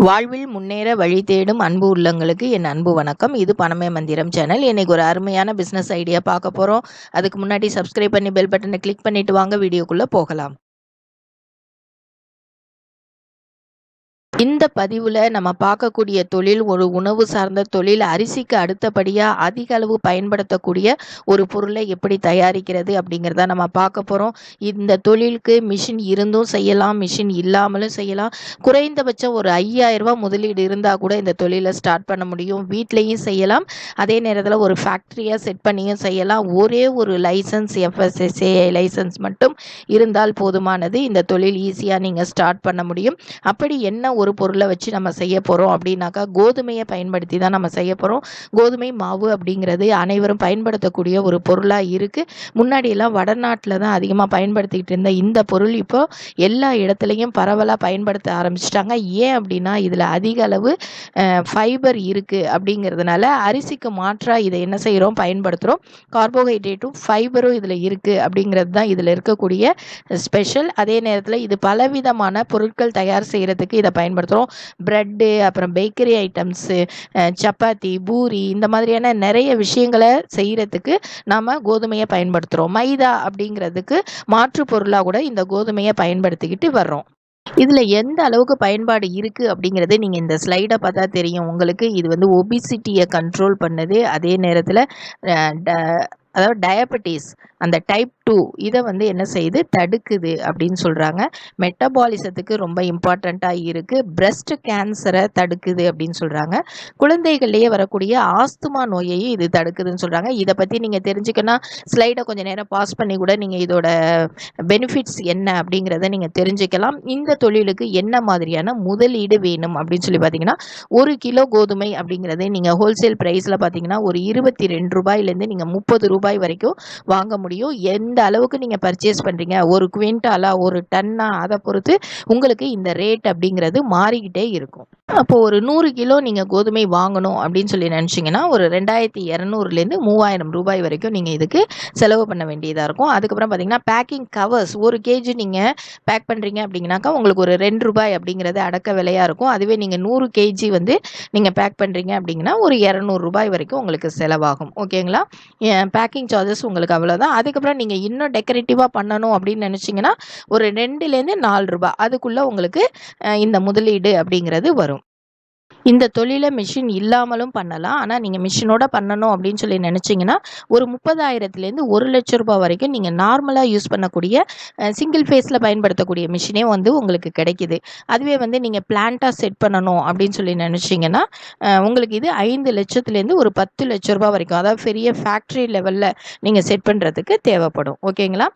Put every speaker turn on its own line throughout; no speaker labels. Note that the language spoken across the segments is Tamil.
வாழ்வில் முன்னேற வழி தேடும் அன்பு உள்ளங்களுக்கு என் அன்பு வணக்கம். இது பணமே மந்திரம் சேனல். இன்னைக்கு ஒரு அருமையான பிஸ்னஸ் ஐடியா பார்க்க போகிறோம். அதுக்கு முன்னாடி சப்ஸ்கிரைப் பண்ணி பெல் பட்டனை கிளிக் பண்ணிட்டு வாங்க வீடியோக்குள்ளே போகலாம். இந்த பதிவில் நம்ம பார்க்கக்கூடிய தொழில் ஒரு உணவு சார்ந்த தொழில். அரிசிக்கு அடுத்தபடியாக அதிக அளவு பயன்படுத்தக்கூடிய ஒரு பொருளை எப்படி தயாரிக்கிறது அப்படிங்கிறத நம்ம பார்க்க போகிறோம். இந்த தொழிலுக்கு மிஷின் இருந்தும் செய்யலாம், மிஷின் இல்லாமலும் செய்யலாம். குறைந்தபட்சம் ஒரு 5000 ரூபாய் முதலீடு இருந்தால் கூட இந்த தொழிலை ஸ்டார்ட் பண்ண முடியும். வீட்லேயும் செய்யலாம், அதே நேரத்தில் ஒரு ஃபேக்ட்ரியாக செட் பண்ணியும் செய்யலாம். ஒரே ஒரு லைசன்ஸ், FSSAI லைசன்ஸ் மட்டும் இருந்தால் போதுமானது. இந்த தொழில் ஈஸியாக நீங்கள் ஸ்டார்ட் பண்ண முடியும். அப்படி என்ன ஒரு பொருளை வச்சு நம்ம செய்ய போகிறோம் அப்படின்னாக்கா, கோதுமையை பயன்படுத்தி தான் நம்ம செய்ய போகிறோம். கோதுமை மாவு அப்படிங்கிறது அனைவரும் பயன்படுத்தக்கூடிய ஒரு பொருளாக இருக்குது. முன்னாடியெல்லாம் வடநாட்டில் தான் அதிகமாக பயன்படுத்திக்கிட்டு இருந்த இந்த பொருள் இப்போ எல்லா இடத்துலையும் பரவலாக பயன்படுத்த ஆரம்பிச்சிட்டாங்க. ஏன் அப்படின்னா, இதில் அதிக அளவு ஃபைபர் இருக்குது அப்படிங்கிறதுனால அரிசிக்கு மாற்றாக இதை என்ன செய்கிறோம், பயன்படுத்துகிறோம். கார்போஹைட்ரேட்டும் ஃபைபரும் இதில் இருக்குது அப்படிங்கிறது தான் இதில் இருக்கக்கூடிய ஸ்பெஷல். அதே நேரத்தில் இது பலவிதமான பொருட்கள் தயார் செய்கிறதுக்கு இதை பயன்படுத்துகிறோம். ப்ரெட்டு, அப்புறம் பேக்கரி ஐட்டம்ஸு, சப்பாத்தி, பூரி, இந்த மாதிரியான நிறைய விஷயங்களை செய்கிறதுக்கு நாம் கோதுமையை பயன்படுத்துகிறோம். மைதா அப்படிங்கிறதுக்கு மாற்று பொருளாக கூட இந்த கோதுமையை பயன்படுத்திக்கிட்டு வர்றோம். இதில் எந்த அளவுக்கு பயன்பாடு இருக்குது அப்படிங்கிறது நீங்கள் இந்த ஸ்லைடை பார்த்தா தெரியும் உங்களுக்கு. இது வந்து ஒபிசிட்டியை கண்ட்ரோல் பண்ணுது. அதே நேரத்தில் அதாவது டயபெட்டிஸ், அந்த டைப் 2 இதை வந்து என்ன செய்யுது, தடுக்குது அப்படின்னு சொல்கிறாங்க. மெட்டபாலிசத்துக்கு ரொம்ப இம்பார்ட்டண்ட்டாக இருக்குது. பிரஸ்ட் கேன்சரை தடுக்குது அப்படின்னு சொல்கிறாங்க. குழந்தைகள்லேயே வரக்கூடிய ஆஸ்துமா நோயையும் இது தடுக்குதுன்னு சொல்கிறாங்க. இதை பற்றி நீங்கள் தெரிஞ்சுக்கணும், ஸ்லைடை கொஞ்சம் நேரம் பாஸ் பண்ணி கூட நீங்கள் இதோட பெனிஃபிட்ஸ் என்ன அப்படிங்கிறத நீங்கள் தெரிஞ்சுக்கலாம். இந்த தொழிலுக்கு என்ன மாதிரியான முதலீடு வேணும் அப்படின்னு சொல்லி பார்த்தீங்கன்னா, 1 கிலோ கோதுமை அப்படிங்கிறது நீங்கள் ஹோல்சேல் ப்ரைஸில் பார்த்தீங்கன்னா ஒரு 22 ரூபாயிலேருந்து நீங்கள் 30 ரூபாய் வரைக்கும் வாங்க முடியும். எந்த அளவுக்கு நீங்கள் பர்ச்சேஸ் பண்ணுறீங்க, ஒரு குவிண்டாலா, ஒரு டன்னா, அதை பொறுத்து உங்களுக்கு இந்த ரேட் அப்படிங்கிறது மாறிக்கிட்டே இருக்கும். அப்போது ஒரு 100 கிலோ நீங்கள் கோதுமை வாங்கணும் அப்படின்னு சொல்லி நினச்சிங்கன்னா ஒரு 2200லேருந்து 3000 ரூபாய் வரைக்கும் நீங்கள் இதுக்கு செலவு பண்ண வேண்டியதாக இருக்கும். அதுக்கப்புறம் பார்த்தீங்கன்னா, பேக்கிங் கவர்ஸ் 1 கேஜி நீங்கள் பேக் பண்ணுறீங்க அப்படிங்கனாக்கா உங்களுக்கு ஒரு 2 ரூபாய் அப்படிங்கிறது அடக்க விலையாக இருக்கும். அதுவே நீங்கள் 100 கேஜி வந்து நீங்கள் பேக் பண்ணுறீங்க அப்படிங்கன்னா ஒரு 200 ரூபாய் வரைக்கும் உங்களுக்கு செலவாகும். ஓகேங்களா? பேக்கிங் சார்ஜஸ் உங்களுக்கு அவ்வளோதான். அதுக்கப்புறம் நீங்கள் இன்னும் டெக்கரேட்டிவாக பண்ணணும் அப்படின்னு நினச்சிங்கன்னா ஒரு 2லேருந்து 4 ரூபாய் அதுக்குள்ளே உங்களுக்கு இந்த முதலீடு அப்படிங்கிறது வரும். இந்த தொழிலை மிஷின் இல்லாமலும் பண்ணலாம். ஆனால் நீங்கள் மிஷினோட பண்ணணும் அப்படின்னு சொல்லி நினச்சிங்கன்னா ஒரு 30,000லேருந்து 1,00,000 ரூபாய் வரைக்கும் நீங்கள் நார்மலாக யூஸ் பண்ணக்கூடிய சிங்கிள் ஃபேஸில் பயன்படுத்தக்கூடிய மிஷினே வந்து உங்களுக்கு கிடைக்கிது. அதுவே வந்து நீங்கள் பிளான்ட்டாக செட் பண்ணணும் அப்படின்னு சொல்லி நினச்சிங்கன்னா உங்களுக்கு இது 5 லட்சத்துலேருந்து ஒரு 10 லட்ச ரூபாய் வரைக்கும், அதாவது பெரிய ஃபேக்ட்ரி லெவலில் நீங்கள் செட் பண்ணுறதுக்கு தேவைப்படும். ஓகேங்களா?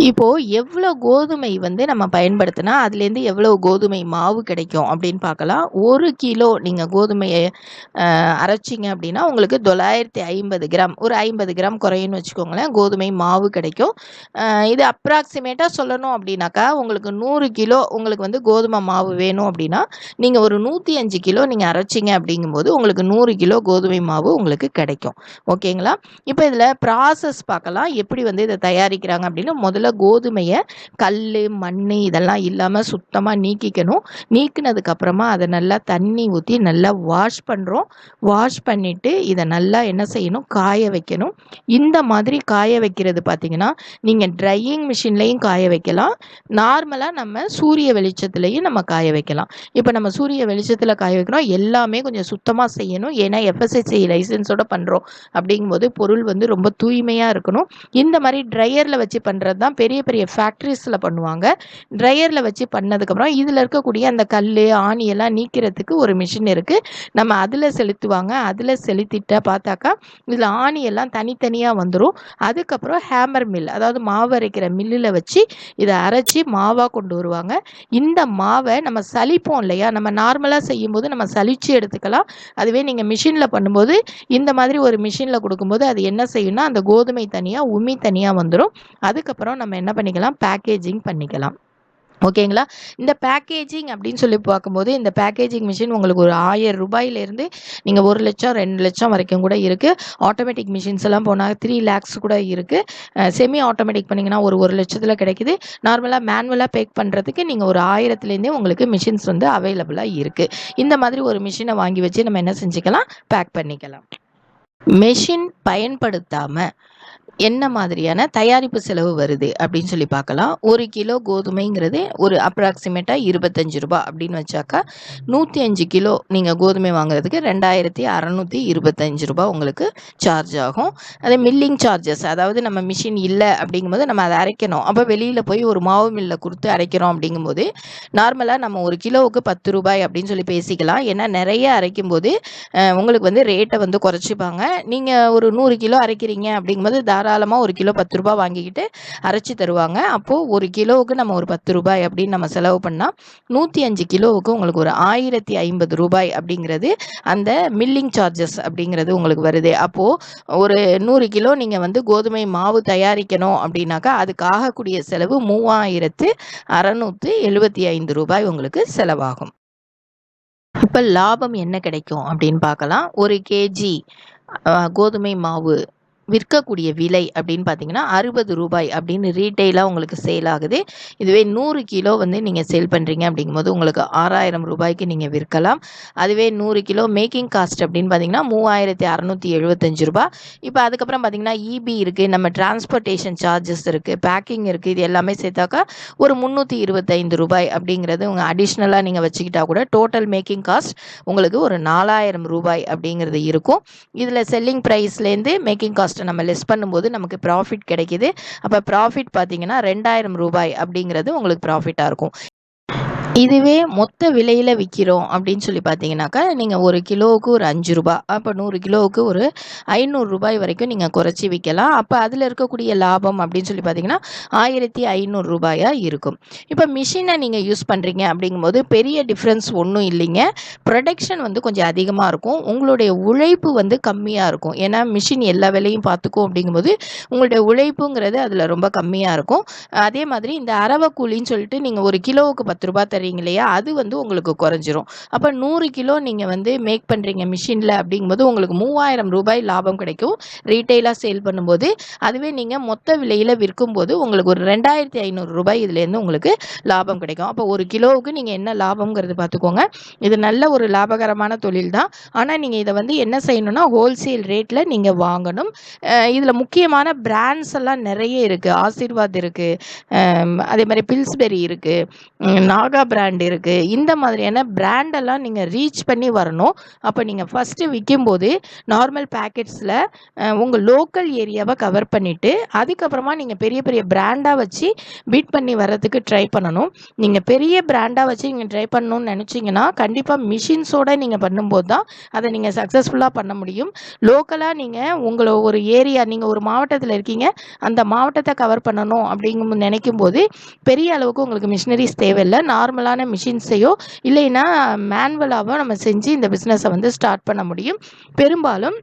இப்போது எவ்வளோ கோதுமை வந்து நம்ம பயன்படுத்தினா அதுலேருந்து எவ்வளோ கோதுமை மாவு கிடைக்கும் அப்படின்னு பார்க்கலாம். 1 கிலோ நீங்கள் கோதுமையை அரைச்சிங்க அப்படின்னா உங்களுக்கு 950 கிராம், ஒரு 50 கிராம் குறையுன்னு வச்சுக்கோங்களேன், கோதுமை மாவு கிடைக்கும். இது அப்ராக்சிமேட்டாக சொல்லணும் அப்படின்னாக்கா உங்களுக்கு 100 கிலோ உங்களுக்கு வந்து கோதுமை மாவு வேணும் அப்படின்னா நீங்கள் ஒரு 105 கிலோ நீங்கள் அரைச்சிங்க அப்படிங்கும்போது உங்களுக்கு 100 கிலோ கோதுமை மாவு உங்களுக்கு கிடைக்கும். ஓகேங்களா? இப்போ இதில் ப்ராசஸ் பார்க்கலாம், எப்படி வந்து இதை தயாரிக்கிறாங்க அப்படின்னு. முதல்ல கோதுமையை கல், மண் இதெல்லாம் இல்லாமல் சுத்தமாக நீக்கிக்கணும். நீக்கினதுக்கப்புறமா அதை நல்லா தண்ணி ஊற்றி நல்லா வாஷ் பண்ணுறோம். வாஷ் பண்ணிவிட்டு இதை நல்லா என்ன செய்யணும், காய வைக்கணும். இந்த மாதிரி காய வைக்கிறது பார்த்திங்கன்னா நீங்கள் ட்ரையிங் மிஷின்லேயும் காய வைக்கலாம், நார்மலாக நம்ம சூரிய வெளிச்சத்துலேயும் நம்ம காய வைக்கலாம். இப்போ நம்ம சூரிய வெளிச்சத்தில் காய வைக்கிறோம், எல்லாமே கொஞ்சம் சுத்தமாக செய்யணும். ஏன்னா FSSAI லைசன்ஸோடு பண்ணுறோம் அப்படிங்கும்போது பொருள் வந்து ரொம்ப தூய்மையாக இருக்கணும். இந்த மாதிரி ட்ரையரில் வச்சு பண்ணுறது தான் பெரிய பெரிய ஃபேக்ட்ரிஸில் பண்ணுவாங்க. ட்ரையரில் வச்சு பண்ணதுக்கப்புறம் இதில் இருக்கக்கூடிய அந்த கல், ஆணியெல்லாம் நீக்கிறதுக்கு ஒரு மிஷின் இருக்குது, நம்ம அதில் செலுத்துவாங்க. அதில் செலுத்திட்ட பார்த்தாக்கா இதில் ஆணியெல்லாம் தனித்தனியாக வந்துடும். அதுக்கப்புறம் ஹேமர் மில், அதாவது மாவு அரைக்கிற மில்லில் வச்சு இதை அரைச்சி மாவாக கொண்டு வருவாங்க. இந்த மாவை நம்ம சலிப்போம் இல்லையா, நம்ம நார்மலாக செய்யும்போது நம்ம சலிச்சு எடுத்துக்கலாம். அதுவே நீங்கள் மிஷினில் பண்ணும்போது இந்த மாதிரி ஒரு மிஷினில் கொடுக்கும்போது அது என்ன செய்யும்னா அந்த கோதுமை தனியாக, உமி தனியாக வந்துடும். அதுக்கப்புறம் நம்ம என்ன பண்ணிக்கலாம், பேக்கேஜிங் பண்ணிக்கலாம். ஓகேங்களா. இந்த பேக்கேஜிங் அப்படின்னு சொல்லி பார்க்கும்போது இந்த பேக்கேஜிங் மிஷின் உங்களுக்கு ஒரு 1000 ரூபாயிலேருந்து நீங்கள் 1 லட்சம் 2 லட்சம் வரைக்கும் கூட இருக்குது. ஆட்டோமேட்டிக் மிஷின்ஸ் எல்லாம் போனால் 3 lakhs கூட இருக்குது. செமி ஆட்டோமேட்டிக் பண்ணிங்கன்னா ஒரு லட்சத்தில் கிடைக்குது. நார்மலாக மேனுவலாக பேக் பண்ணுறதுக்கு நீங்கள் ஒரு 1000லேருந்தே உங்களுக்கு மிஷின்ஸ் வந்து அவைலபிளாக இருக்குது. இந்த மாதிரி ஒரு மிஷினை வாங்கி வச்சு நம்ம என்ன செஞ்சுக்கலாம், பேக் பண்ணிக்கலாம். மெஷின் பயன்படுத்தாமல் என்ன மாதிரியான தயாரிப்பு செலவு வருது அப்படின்னு சொல்லி பார்க்கலாம். 1 கிலோ கோதுமைங்கிறது ஒரு அப்ராக்சிமேட்டாக 25 ரூபா அப்படின்னு வச்சாக்கா 105 கிலோ நீங்கள் கோதுமை வாங்குறதுக்கு 2625 ரூபா உங்களுக்கு சார்ஜ் ஆகும். அதே மில்லிங் சார்ஜஸ், அதாவது நம்ம மிஷின் இல்லை அப்படிங்கும்போது நம்ம அதை அரைக்கணும். அப்போ வெளியில் போய் ஒரு மாவு மில்லில் கொடுத்து அரைக்கிறோம் அப்படிங்கும்போது நார்மலாக நம்ம 1 கிலோவுக்கு 10 ரூபாய் அப்படின்னு சொல்லி பேசிக்கலாம். ஏன்னா நிறைய அரைக்கும்போது உங்களுக்கு வந்து ரேட்டை வந்து குறைச்சிப்பாங்க. நீங்கள் ஒரு 100 கிலோ அரைக்கிறீங்க அப்படிங்கும்போது தாராளமாக 1 கிலோ 10 ரூபாய் வாங்கிக்கிட்டு அரைச்சி தருவாங்க. அப்போது 1 கிலோவுக்கு நம்ம ஒரு 10 ரூபாய் அப்படின்னு நம்ம செலவு பண்ணால் 105 கிலோவுக்கு உங்களுக்கு ஒரு 1050 ரூபாய் அப்படிங்கிறது அந்த மில்லிங் சார்ஜஸ் அப்படிங்கிறது உங்களுக்கு வருது. அப்போது ஒரு 100 கிலோ நீங்கள் வந்து கோதுமை மாவு தயாரிக்கணும் அப்படின்னாக்கா அதுக்கு ஆகக்கூடிய செலவு 3675 ரூபாய் உங்களுக்கு செலவாகும். இப்போ லாபம் என்ன கிடைக்கும் அப்படின்னு பார்க்கலாம். 1 கேஜி கோதுமை மாவு விற்கக்கூடிய விலை அப்படின்னு பார்த்தீங்கன்னா 60 ரூபாய் அப்படின்னு ரீட்டெயிலாக உங்களுக்கு சேல் ஆகுது. இதுவே 100 கிலோ வந்து நீங்கள் சேல் பண்ணுறீங்க அப்படிங்கும்போது உங்களுக்கு 6000 ரூபாய்க்கு நீங்கள் விற்கலாம். அதுவே 100 கிலோ மேக்கிங் காஸ்ட் அப்படின்னு பார்த்தீங்கன்னா 3675 ரூபாய். இப்போ அதுக்கப்புறம் பார்த்தீங்கன்னா இபி இருக்குது, நம்ம டிரான்ஸ்போர்ட்டேஷன் சார்ஜஸ் இருக்குது, பேக்கிங் இருக்குது, இது எல்லாமே சேர்த்தாக்கா ஒரு 325 ரூபாய் அப்படிங்கிறது உங்கள் அடிஷ்னலாக நீங்கள் வச்சுக்கிட்டா கூட டோட்டல் மேக்கிங் காஸ்ட் உங்களுக்கு ஒரு 4000 ரூபாய் அப்படிங்கிறது இருக்கும். இதில் செல்லிங் ப்ரைஸ்லேருந்து மேக்கிங் காஸ்ட் நம்ம லெஸ் பண்ணும்போது நமக்கு ப்ராஃபிட் கிடைக்குது. அப்போ ப்ராஃபிட் பார்த்தீங்கன்னா 2000 ரூபாய் அப்படிங்கிறது உங்களுக்கு ப்ராஃபிட்டாக இருக்கும். இதுவே மொத்த விலையில் விற்கிறோம் அப்படின்னு சொல்லி பார்த்தீங்கன்னாக்கா நீங்கள் 1 கிலோவுக்கு ஒரு 5 ரூபா, அப்போ 100 கிலோவுக்கு ஒரு 500 ரூபாய் வரைக்கும் நீங்கள் குறைச்சி விற்கலாம். அப்போ அதில் இருக்கக்கூடிய லாபம் அப்படின்னு சொல்லி பார்த்தீங்கன்னா 1500 ரூபாயாக இருக்கும். இப்போ மிஷினை நீங்கள் யூஸ் பண்ணுறீங்க அப்படிங்கும்போது பெரிய டிஃப்ரென்ஸ் ஒன்றும் இல்லைங்க. ப்ரொடக்ஷன் வந்து கொஞ்சம் அதிகமாக இருக்கும், உங்களுடைய உழைப்பு வந்து கம்மியாக இருக்கும். ஏன்னா மிஷின் எல்லா வேலையும் பார்த்துக்கும் அப்படிங்கும்போது உங்களுடைய உழைப்புங்கிறது அதில் ரொம்ப கம்மியாக இருக்கும். அதே மாதிரி இந்த அரவ கூலின்னு சொல்லிட்டு நீங்கள் 1 கிலோவுக்கு 10 ரூபாய் தரீங்க இல்லையா, அது வந்து உங்களுக்கு குறைஞ்சிரும். அப்போ 100 கிலோ நீங்கள் வந்து மேக் பண்ணுறீங்க மிஷினில் அப்படிங்கும்போது உங்களுக்கு 3000 ரூபாய் லாபம் கிடைக்கும் ரீட்டெயிலாக சேல் பண்ணும்போது. அதுவே நீங்கள் மொத்த விலையில் விற்கும்போது உங்களுக்கு ஒரு 2500 ரூபாய் இதுலேருந்து உங்களுக்கு லாபம் கிடைக்கும். அப்போ 1 கிலோவுக்கு நீங்கள் என்ன லாபம்ங்கிறது பார்த்துக்கோங்க. இது நல்ல ஒரு லாபகரமான தொழில் தான். ஆனால் நீங்கள் இதை வந்து என்ன செய்யணும்னா ஹோல்சேல் ரேட்டில் நீங்கள் வாங்கணும். இதில் முக்கியமான பிராண்ட்ஸ் எல்லாம் நிறைய இருக்குது. ஆசீர்வாத் இருக்குது, அதே மாதிரி பில்ஸ்பெரி இருக்குது, நாகா பிராண்ட் இருக்குது. இந்த மாதிரியான பிராண்டெல்லாம் நீங்கள் ரீச் பண்ணி வரணும். அப்போ நீங்கள் ஃபஸ்ட்டு விற்கும்போது நார்மல் பேக்கெட்ஸில் உங்கள் லோக்கல் ஏரியாவை கவர் பண்ணிவிட்டு அதுக்கப்புறமா நீங்கள் பெரிய பெரிய பிராண்டாக வச்சு பீட் பண்ணி வர்றதுக்கு ட்ரை பண்ணணும். நீங்கள் பெரிய பிராண்டாக வச்சு நீங்கள் ட்ரை பண்ணணும்னு நினச்சிங்கன்னா கண்டிப்பாக மிஷின்ஸோடு நீங்கள் பண்ணும்போது தான் அதை நீங்கள் சக்ஸஸ்ஃபுல்லாக பண்ண முடியும். லோக்கலாக நீங்கள் உங்களை ஒரு ஏரியா, நீங்கள் ஒரு மாவட்டத்தில் இருக்கீங்க, அந்த மாவட்டத்தை கவர் பண்ணணும் அப்படிங்கும் நினைக்கும் போது பெரிய அளவுக்கு உங்களுக்கு மிஷினரிஸ் தேவையில்லை. நார்மலான மிஷின்ஸையோ இல்லைன்னா மேனுவலாகவோ நம்ம செஞ்சு இந்த பிஸ்னஸை வந்து ஸ்டார்ட் பண்ண முடியும். பெரும்பாலும்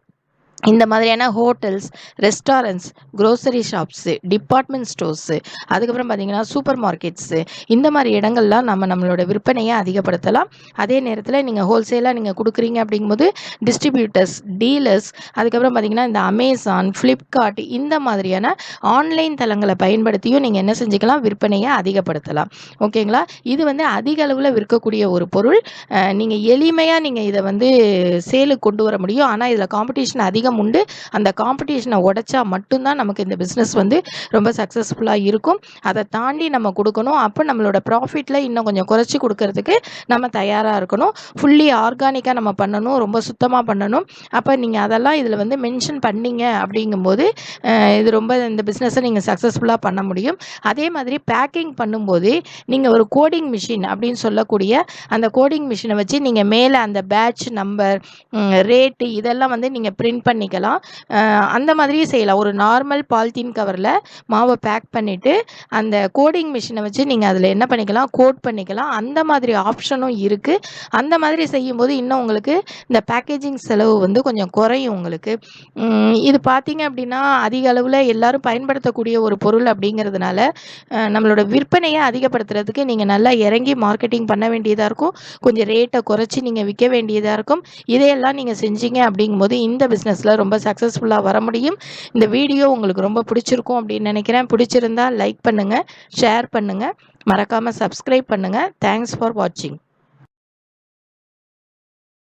இந்த மாதிரியான hotels, restaurants, grocery shops, department stores, அதுக்கப்புறம் பார்த்திங்கன்னா சூப்பர் மார்க்கெட்ஸு, இந்த மாதிரி இடங்கள்லாம் நம்மளோட விற்பனையை அதிகப்படுத்தலாம். அதே நேரத்தில் நீங்கள் ஹோல்சேலாக நீங்கள் கொடுக்குறீங்க அப்படிங்கும்போது டிஸ்ட்ரிபியூட்டர்ஸ், டீலர்ஸ், அதுக்கப்புறம் பார்த்திங்கன்னா இந்த அமேசான், ஃப்ளிப்கார்ட் இந்த மாதிரியான ஆன்லைன் தளங்களை பயன்படுத்தியும் நீங்கள் என்ன செஞ்சுக்கலாம், விற்பனையை அதிகப்படுத்தலாம். ஓகேங்களா. இது வந்து அதிக அளவில் விற்கக்கூடிய ஒரு பொருள். நீங்கள் எளிமையாக நீங்கள் இதை வந்து சேலுக்கு கொண்டு வர முடியும். ஆனால் இதில் காம்படிஷன் அதிகம் உண்டு. அந்த காம்படிஷனை உடைச்சா மட்டும்தான் நமக்கு இந்த பிஸ்னஸ் வந்து ரொம்ப சக்ஸஸ்ஃபுல்லாக இருக்கும். அதை தாண்டி நம்ம கொடுக்கணும். அப்போ நம்மளோட ப்ராஃபிட்டில் இன்னும் கொஞ்சம் குறைச்சி கொடுக்கறதுக்கு நம்ம தயாராக இருக்கணும். ஃபுல்லி ஆர்கானிக்காக நம்ம பண்ணணும், ரொம்ப சுத்தமாக பண்ணணும். அப்போ நீங்கள் அதெல்லாம் இதில் வந்து மென்ஷன் பண்ணீங்க அப்படிங்கும்போது இது ரொம்ப இந்த பிஸ்னஸை நீங்கள் சக்ஸஸ்ஃபுல்லாக பண்ண முடியும். அதே மாதிரி பேக்கிங் பண்ணும்போது நீங்கள் ஒரு கோடிங் மிஷின் அப்படின்னு சொல்லக்கூடிய அந்த கோடிங் மிஷினை வச்சு நீங்கள் மேலே அந்த பேட்ச் நம்பர், ரேட்டு இதெல்லாம் வந்து நீங்கள் பிரிண்ட் பண்ணி பண்ணிக்கலாம். அந்த மாதிரியே செய்யலாம். ஒரு நார்மல் பாலித்தீன் கவரில் மாவை பேக் பண்ணிவிட்டு அந்த கோடிங் மிஷினை வச்சு நீங்கள் அதில் என்ன பண்ணிக்கலாம், கோட் பண்ணிக்கலாம். அந்த மாதிரி ஆப்ஷனும் இருக்குது. அந்த மாதிரி செய்யும்போது இன்னும் உங்களுக்கு இந்த பேக்கேஜிங் செலவு வந்து கொஞ்சம் குறையும் உங்களுக்கு. இது பார்த்தீங்க அப்படின்னா அதிக அளவில் எல்லாரும் பயன்படுத்தக்கூடிய ஒரு பொருள் அப்படிங்கிறதுனால நம்மளோட விற்பனையை அதிகப்படுத்துறதுக்கு நீங்கள் நல்லா இறங்கி மார்க்கெட்டிங் பண்ண வேண்டியதாக இருக்கும். கொஞ்சம் ரேட்டை குறைச்சி நீங்கள் விற்க வேண்டியதாக இருக்கும். இதையெல்லாம் நீங்கள் செஞ்சீங்க அப்படிங்கும்போது இந்த பிஸ்னஸில் ரொம்ப சக்ஸஸ்ஃபுல்லாக வர முடியும். இந்த வீடியோ உங்களுக்கு ரொம்ப பிடிச்சிருக்கும் அப்படின்னு நினைக்கிறேன். பிடிச்சிருந்தா லைக் பண்ணுங்கள், ஷேர் பண்ணுங்கள், மறக்காமல் சப்ஸ்கிரைப் பண்ணுங்கள். தேங்க்ஸ் ஃபார் வாட்சிங்.